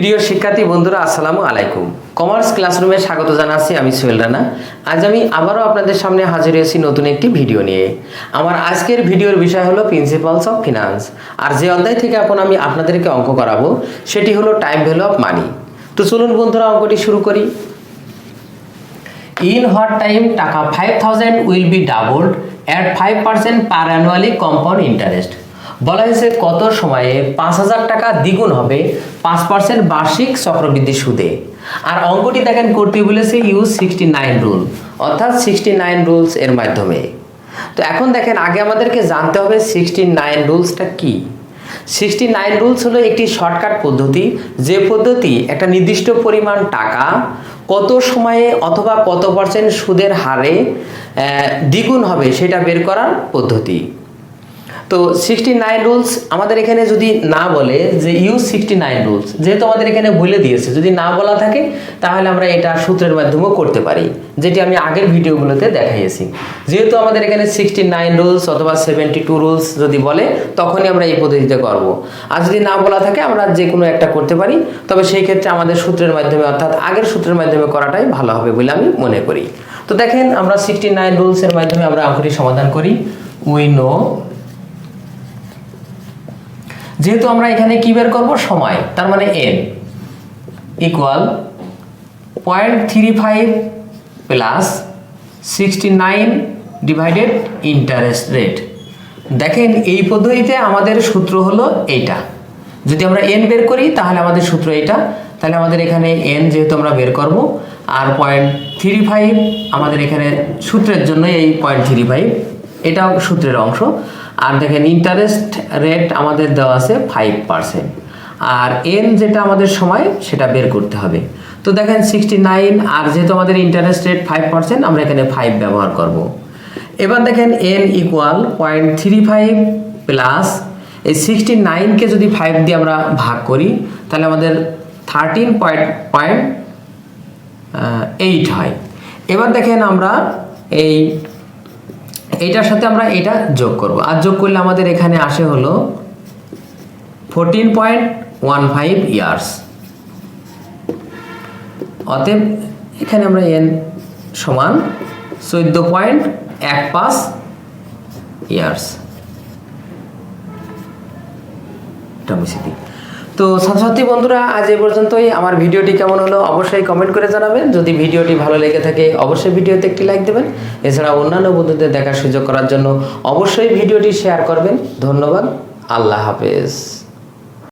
প্রিয় শিক্ষার্থী বন্ধুরা, আসসালামু আলাইকুম। কমার্স ক্লাসরুমে স্বাগত জানাচ্ছি। আমি সোহেল রানা। আজ আমি আবারও আপনাদের সামনে হাজির হয়েছি নতুন একটি ভিডিও নিয়ে। আমার আজকের ভিডিওর বিষয় হলো প্রিন্সিপালস অফ ফিনান্স। আর যে অধ্যায় থেকে এখন আমি আপনাদেরকে অঙ্ক করাবো সেটি হলো টাইম ভ্যালু অফ মানি। তো চলুন বন্ধুরা, অঙ্কটি শুরু করি। ইন হোয়াট টাইম টাকা 5000 will be doubled at 5% per annually compound interest. বলা হয়েছে কত সময়ে 5000 টাকা দ্বিগুণ হবে 5% বার্ষিক চক্রবৃদ্ধি সুদে। আর অঙ্কটি দেখেন করতে বলেছে ইউজ 69 রুল, অর্থাৎ 69 রুলস এর মাধ্যমে। তো এখন দেখেন আগে আমাদেরকে জানতে হবে 69 রুলসটা কি। 69 রুলস হলো একটি শর্টকাট পদ্ধতি, যে পদ্ধতি একটা নির্দিষ্ট পরিমাণ টাকা কত সময়ে অথবা কত পার্সেন্ট সুদের হারে দ্বিগুণ হবে সেটা বের করার পদ্ধতি। তো 69 রুলস আমাদের এখানে যদি না বলে যে ইউজ 69 রুলস, যেহেতু আমাদের এখানে বলে দিয়েছে, যদি না বলা থাকে তাহলে আমরা এটা সূত্রের মাধ্যমেও করতে পারি, যেটি আমি আগের ভিডিওগুলোতে দেখাইছি। যেহেতু আমাদের এখানে 69 রুলস অথবা 72 রুলস যদি বলে তখনই আমরা এই পদ্ধতিতে করব। আর যদি না বলা থাকে আমরা যে কোনো একটা করতে পারি, তবে সেই ক্ষেত্রে আমাদের সূত্রের মাধ্যমে অর্থাৎ আগের সূত্রের মাধ্যমে করাটাই ভালো হবে বলে আমি মনে করি। তো দেখেন আমরা 69 রুলসের মাধ্যমে আমরা অঙ্কটি সমাধান করি। উই নো, যেহেতু আমরা এখানে কি বের করব, সময়, তার মানে n equal 0.35 plus 69 divided interest rate. দেখেন এই পদ্ধতিতে আমাদের সূত্র হলো এইটা। যদি আমরা n বের করি তাহলে আমাদের সূত্র এইটা। তাহলে আমাদের এখানে n যেহেতু আমরা বের করব, আর 0.35 আমাদের এখানে সূত্রের জন্য এই 0.35 এটাও সূত্রের অংশ। আর দেখেন ইন্টারেস্ট রেট আমাদের দেওয়া আছে 5%, আর n যেটা আমাদের সময় সেটা বের করতে হবে। তো দেখেন 69, আর যেহেতু আমাদের ইন্টারেস্ট রেট 5%, আমরা এখানে 5 ব্যবহার করব। এবার দেখেন n ইকুয়াল 0.35 প্লাস এই 69কে যদি 5 দিয়ে আমরা ভাগ করি তাহলে আমাদের 13.8 হয়। এবার দেখেন আমরা এইটার সাথে আমরা এটা যোগ করব, আর যোগ করলে আমাদের এখানে আসে হলো 14.15 ইয়ার্স। অতএব এখানে আমরা n সমান 14.15 ইয়ার্স। তো ছাত্রছাত্রী বন্ধুরা, আজ এ পর্যন্তই। আমার ভিডিওটি কেমন হলো অবশ্যই কমেন্ট করে জানাবেন। যদি ভিডিওটি ভালো লেগে থাকে অবশ্যই ভিডিওতে একটি লাইক দেবেন। এছাড়া অন্যান্য বন্ধুদের দেখার সুযোগ করার জন্য অবশ্যই ভিডিওটি শেয়ার করবেন। ধন্যবাদ। আল্লাহ হাফেজ।